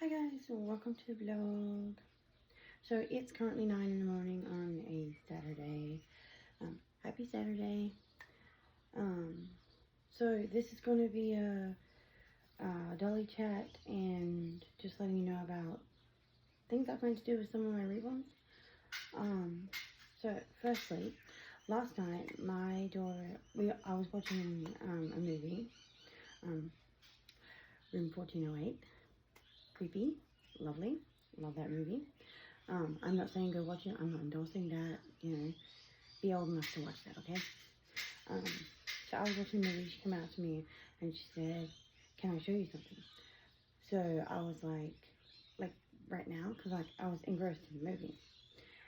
Hi guys, welcome to the vlog. So it's currently 9 in the morning on a Saturday. Happy Saturday. So this is going to be a Dolly chat and just letting you know about things I plan to do with some of my reborns. So firstly, last night my daughter, I was watching a movie, Room 1408. Creepy, lovely, love that movie. I'm not saying go watch it, I'm not endorsing that, be old enough to watch that, okay? So I was watching the movie, she came out to me and she said, can I show you something? So I was like right now, because I was engrossed in the movie.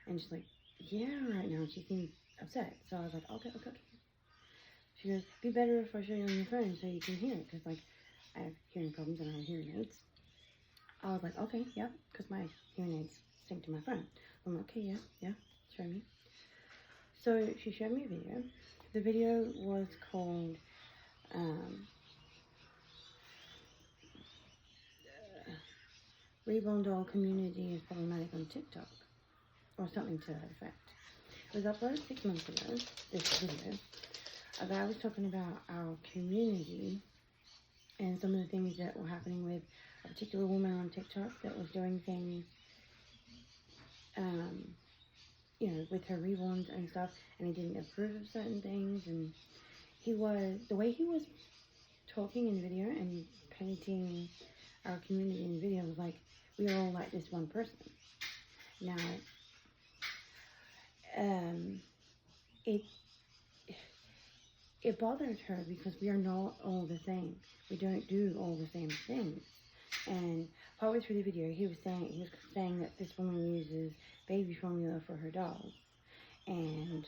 And she's like, yeah, right now. She seemed upset. So I was like, okay. She goes, be better if I show you on your phone so you can hear it, because I have hearing problems and I have hearing aids. I was like, okay, yeah, because my hearing aids sync to my phone. I'm like, okay, yeah, show me. So she showed me a video. The video was called Reborn Doll Community is Problematic on TikTok, or something to that effect. It was uploaded 6 months ago, this video. A guy was talking about our community and some of the things that were happening with a particular woman on TikTok that was doing things, with her reborns and stuff, and he didn't approve of certain things, and the way he was talking in the video and painting our community in the video was like, we are all like this one person. Now, it bothered her because we are not all the same. We don't do all the same things. And partway through the video, he was saying that this woman uses baby formula for her dolls, and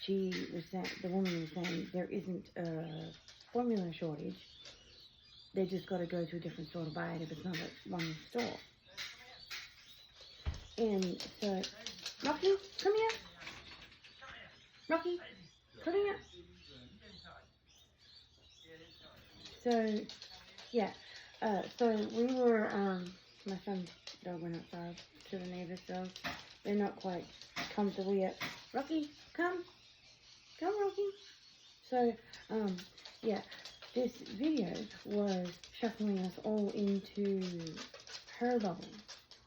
the woman was saying there isn't a formula shortage. They just got to go to a different store to buy it if it's not at one store. And so, Rocky, come here. Rocky, come here. So, yeah. So we were, my son's dog went outside to the neighbor's dog. They're not quite comfortable yet. Rocky, come, Rocky. So, yeah, this video was shuffling us all into her bubble.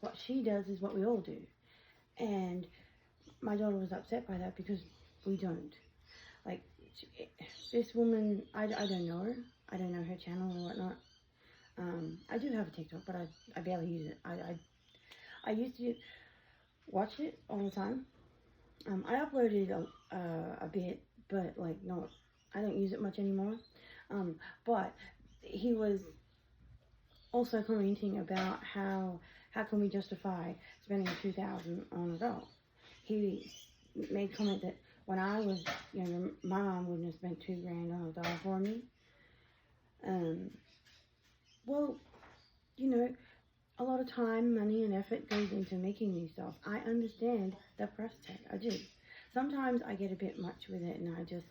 What she does is what we all do. And my daughter was upset by that because we don't. Like, this woman, I don't know her. I don't know her channel or whatnot. I do have a TikTok, but I barely use it. I used to watch it all the time. I uploaded a bit, but I don't use it much anymore. But he was also commenting about how can we justify spending $2,000 on a doll. He made comment that when I was younger, my mom wouldn't have spent $2,000 on a doll for me. Well, a lot of time, money, and effort goes into making these dolls. I understand the price tag. I do. Sometimes I get a bit much with it, and I just,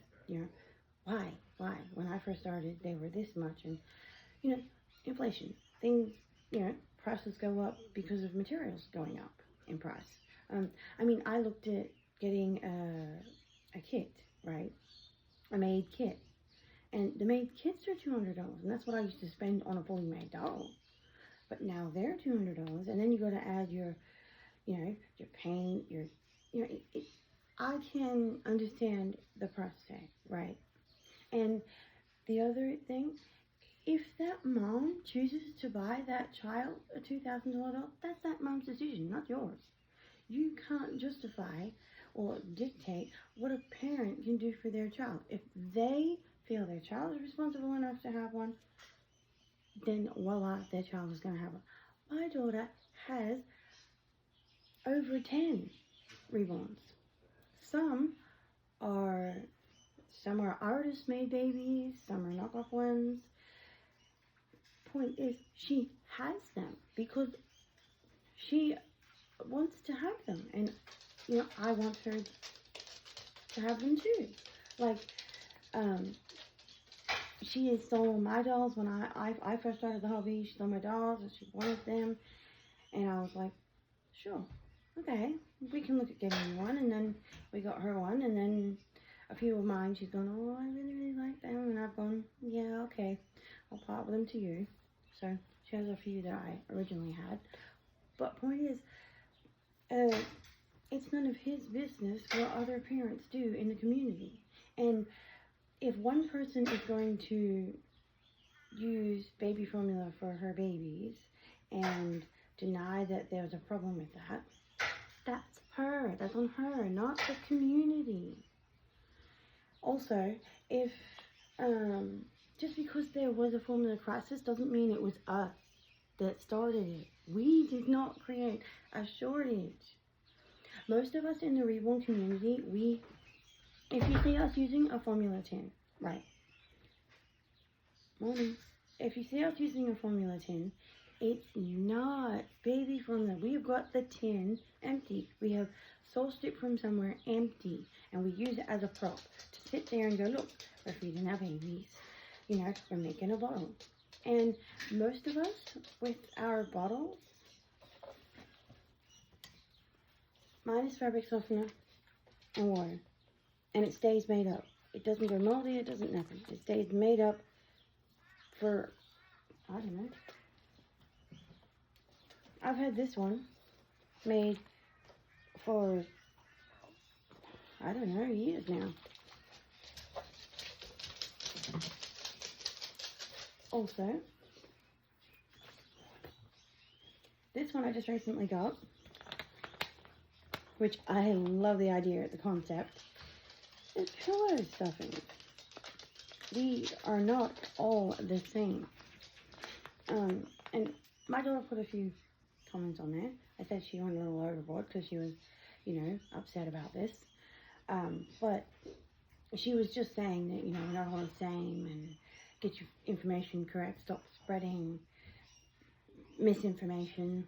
why? When I first started, they were this much, and, inflation. Things, prices go up because of materials going up in price. I looked at getting a kit, right? A made kit. And the made kits are $200, and that's what I used to spend on a fully made doll. But now they're $200, and then you got to add your paint, I can understand the price tag, right? And the other thing, if that mom chooses to buy that child a $2,000 doll, that's that mom's decision, not yours. You can't justify or dictate what a parent can do for their child. If they feel their child is responsible enough to have one, then voila, their child is going to have one. My daughter has over 10 reborns. Some are artist-made babies, some are knockoff ones. Point is, she has them because she wants to have them, and I want her to have them too. she has stolen my dolls when I first started the hobby. She stole my dolls and she wanted them. And I was like, sure, okay, we can look at getting you one. And then we got her one. And then a few of mine, she's gone, oh, I really, really like them. And I've gone, yeah, okay, I'll part with them to you. So she has a few that I originally had. But point is, it's none of his business what other parents do in the community. And if one person is going to use baby formula for her babies and deny that there's a problem with that, that's her. That's on her, not the community. Also, if just because there was a formula crisis doesn't mean it was us that started it. We did not create a shortage. Most of us in the reborn community, if you see us using a formula tin, right? Morning. If you see us using a formula tin, it's not baby formula. We've got the tin empty. We have sourced it from somewhere empty, and we use it as a prop to sit there and go, look, we're feeding our babies. You know, we're making a bottle. And most of us, with our bottles, mine is fabric softener and water. And it stays made up. It doesn't go moldy, it doesn't nothing. It stays made up for, I don't know. I've had this one made for, I don't know, years now. Also, this one I just recently got, which I love the idea, the concept, is pillow stuffing. These are not all the same. And my daughter put a few comments on there. I said she went a little overboard because she was, you know, upset about this. But she was just saying that, you know, we're not all the same and get your information correct, stop spreading misinformation,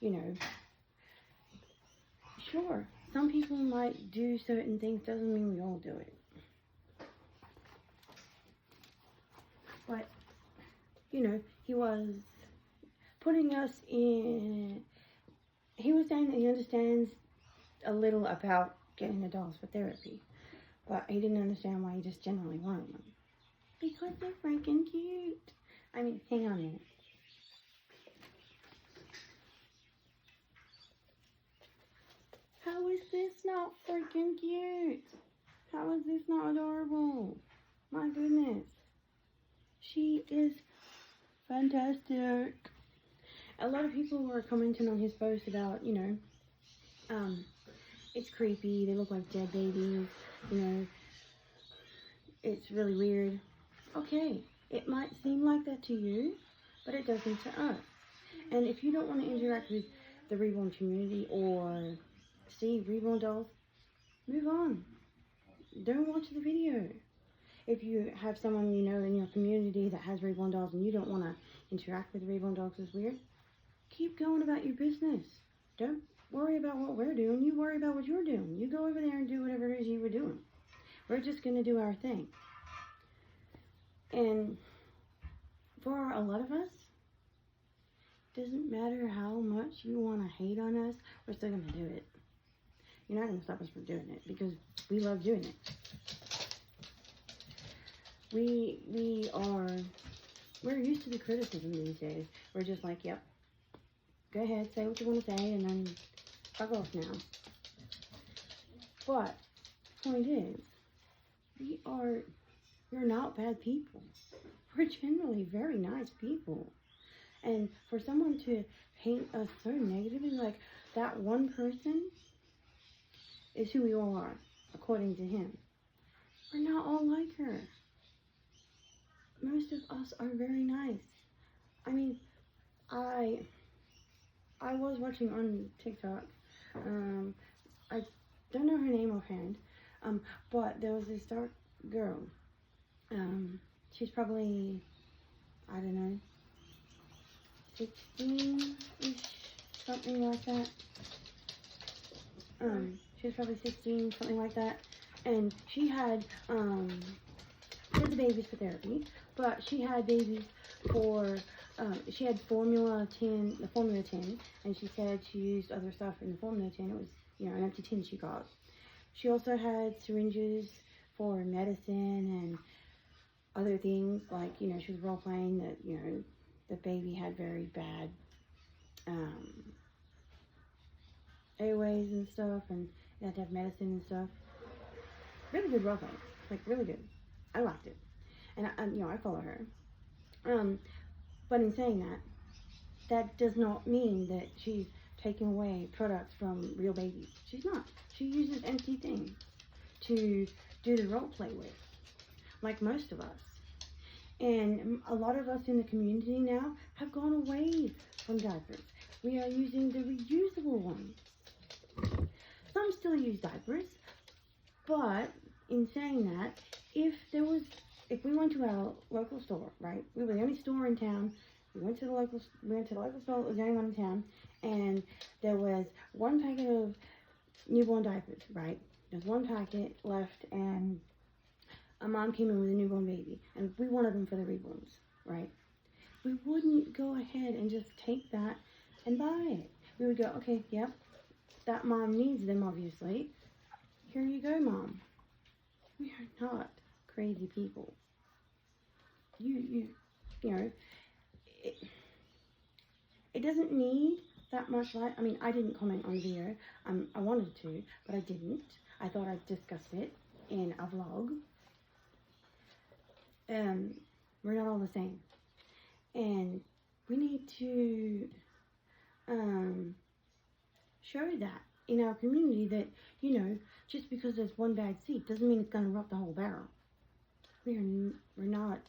you know. Sure, some people might do certain things, doesn't mean we all do it. But, you know, he was putting us in, he was saying that he understands a little about getting the dolls for therapy, but he didn't understand why he just generally wanted them. Because they're freaking cute. I mean, hang on a minute. How is this not freaking cute? How is this not adorable? My goodness. She is fantastic. A lot of people were commenting on his post about, you know, it's creepy, they look like dead babies, you know, it's really weird. Okay, it might seem like that to you, but it doesn't to us. And if you don't want to interact with the reborn community or see reborn dolls, move on. Don't watch the video. If you have someone you know in your community that has reborn dolls and you don't want to interact with reborn dolls as weird, keep going about your business. Don't worry about what we're doing. You worry about what you're doing. You go over there and do whatever it is you were doing. We're just going to do our thing. And for a lot of us, doesn't matter how much you want to hate on us, we're still going to do it. You're not going to stop us from doing it because we love doing it. We're used to the criticism these days. We're just like, yep, go ahead, say what you want to say, and then fuck off now. But, point is, we're not bad people. We're generally very nice people. And for someone to paint us so negatively, like that one person is who we all are, according to him. We're not all like her. Most of us are very nice. I mean, I was watching on TikTok, I don't know her name offhand, but there was this dark girl. She's probably, I don't know, 16-ish, something like that. She was probably 16, something like that. And she had, this the babies for therapy, but she had babies for, she had the formula tin, and she said she used other stuff in the formula tin. It was, an empty tin she got. She also had syringes for medicine and other things, like, she was role playing that, the baby had very bad airways and stuff, and you had to have medicine and stuff. Really good role play, like really good. I liked it, and I follow her. But in saying that, that does not mean that she's taking away products from real babies. She's not. She uses empty things to do the role play with, like most of us. And a lot of us in the community now have gone away from diapers. We are using the reusable ones. Some still use diapers, but in saying that, if we went to our local store, right? We were the only store in town. We went to the local store that was the only one in town, and there was one packet of newborn diapers, right? There's one packet left, and a mom came in with a newborn baby, and we wanted them for the reborns, right? We wouldn't go ahead and just take that and buy it. We would go, okay, yep, that mom needs them, obviously. Here you go, Mom. We are not crazy people. It doesn't need that much light. I mean, I didn't comment on the video. I wanted to, but I didn't. I thought I'd discuss it in a vlog. We're not all the same. And we need to show that in our community that, just because there's one bad seed doesn't mean it's going to rot the whole barrel. We're not,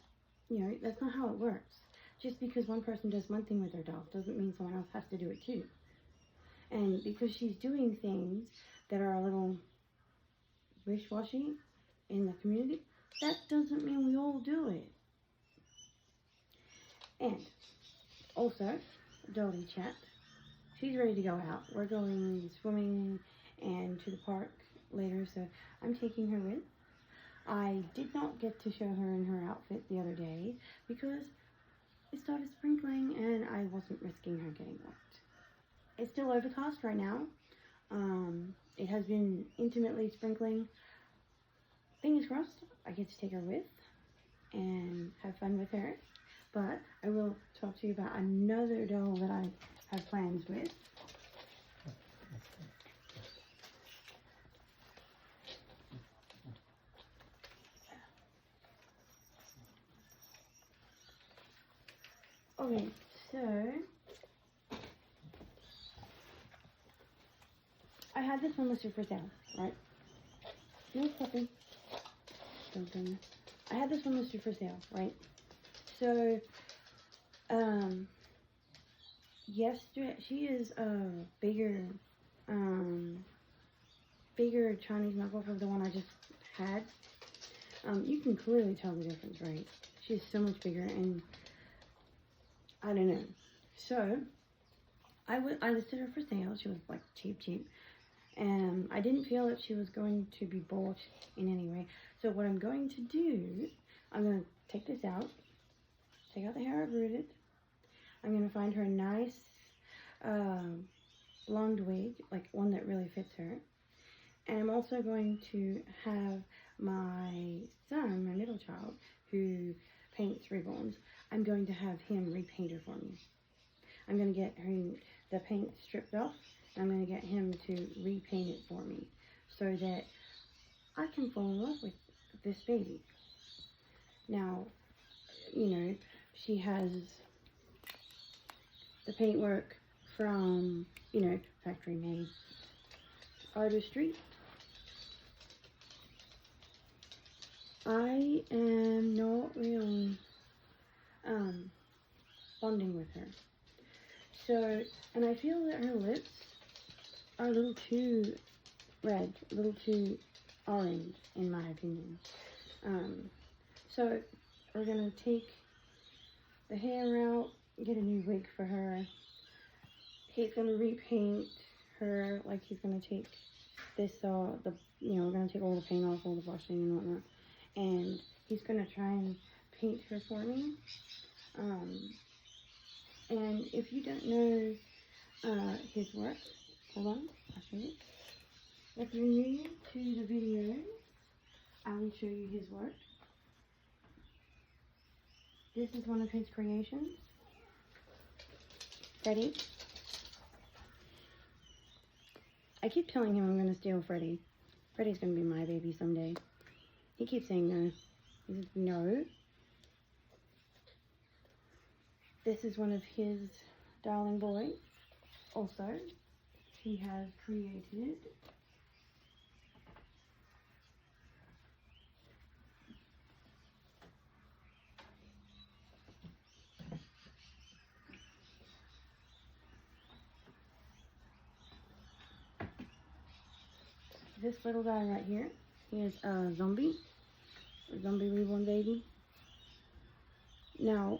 that's not how it works. Just because one person does one thing with their dog doesn't mean someone else has to do it too. And because she's doing things that are a little wish-washy in the community, that doesn't mean we all do it. And also, Dolly chat, she's ready to go out. We're going swimming and to the park later, so I'm taking her with. I did not get to show her in her outfit the other day because it started sprinkling and I wasn't risking her getting wet. It's still overcast right now. It has been intermittently sprinkling. Fingers crossed, I get to take her with and have fun with her. But I will talk to you about another doll that I have plans with. Okay, so I had this one listed for sale, right? No puppy. I had this one listed for sale, right? So, yesterday, she is a bigger Chinese knockoff of the one I just had. You can clearly tell the difference, right? She's so much bigger, and I don't know. So, I listed her for sale. She was like cheap. And I didn't feel that she was going to be bought in any way. So what I'm going to do, I'm going to take this out. Take out the hair I've rooted. I'm going to find her a nice blonde wig, like one that really fits her. And I'm also going to have my son, my middle child, who paints reborns, I'm going to have him repaint her for me. I'm going to get the paint stripped off, and I'm going to get him to repaint it for me so that I can fall in love with this baby. Now, she has the paintwork from, factory made artistry. I am not really bonding with her. So, and I feel that her lips are a little too red, a little too orange, in my opinion. So, we're going to take the hair out, get a new wig for her. He's going to repaint her, like he's going to take this, we're going to take all the paint off, all the brushing and whatnot. And he's going to try and paint her for me. And if you don't know his work, hold on, I'll show you. If you're new to the video, I will show you his work. This is one of his creations. Freddy. I keep telling him I'm going to steal Freddy. Freddy's going to be my baby someday. He keeps saying no. He says no. This is one of his darling boys. Also, he has created this little guy right here. He is a zombie reborn baby. Now,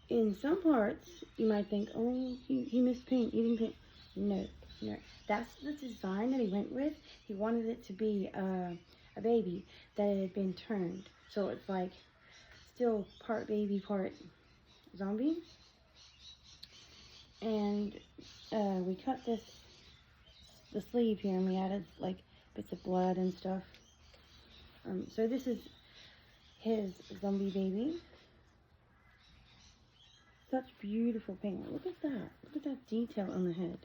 in some parts, you might think, oh, he missed paint, he didn't paint. No. That's the design that he went with. He wanted it to be a baby that had been turned. So it's like still part baby, part zombie. And we cut the sleeve here, and we added like bits of blood and stuff. So this is his zombie baby. Such beautiful paint. Look at that. Look at that detail on the head.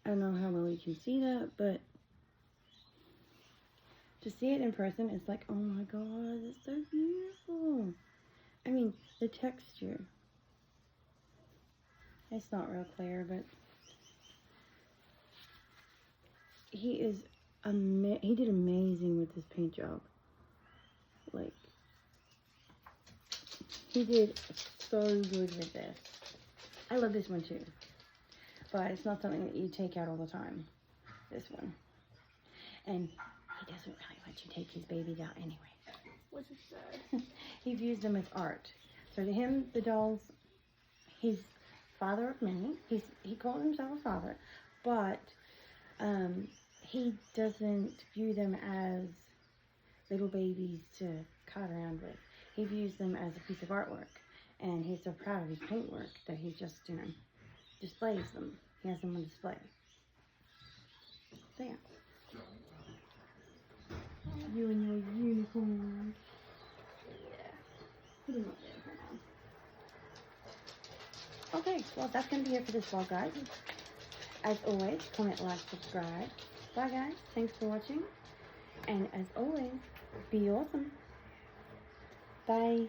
I don't know how well you can see that, but to see it in person, it's like, oh my god, it's so beautiful. I mean, the texture. It's not real clear, but he did amazing with this paint job. Like, he did so good with this. I love this one too, but it's not something that you take out all the time, this one. And he doesn't really let you take his babies out anyway. Which is sad. He views them as art. So to him, the dolls, he's father of many. He calls himself a father, but he doesn't view them as little babies to cut around with. He views them as a piece of artwork, and he's so proud of his paintwork that he just, displays them. He has them on display. So yeah. You and your unicorn. Yeah. Put him up there for now. Okay, well that's going to be it for this vlog, guys. As always, comment, like, subscribe. Bye guys, thanks for watching. And as always, be awesome. Bye.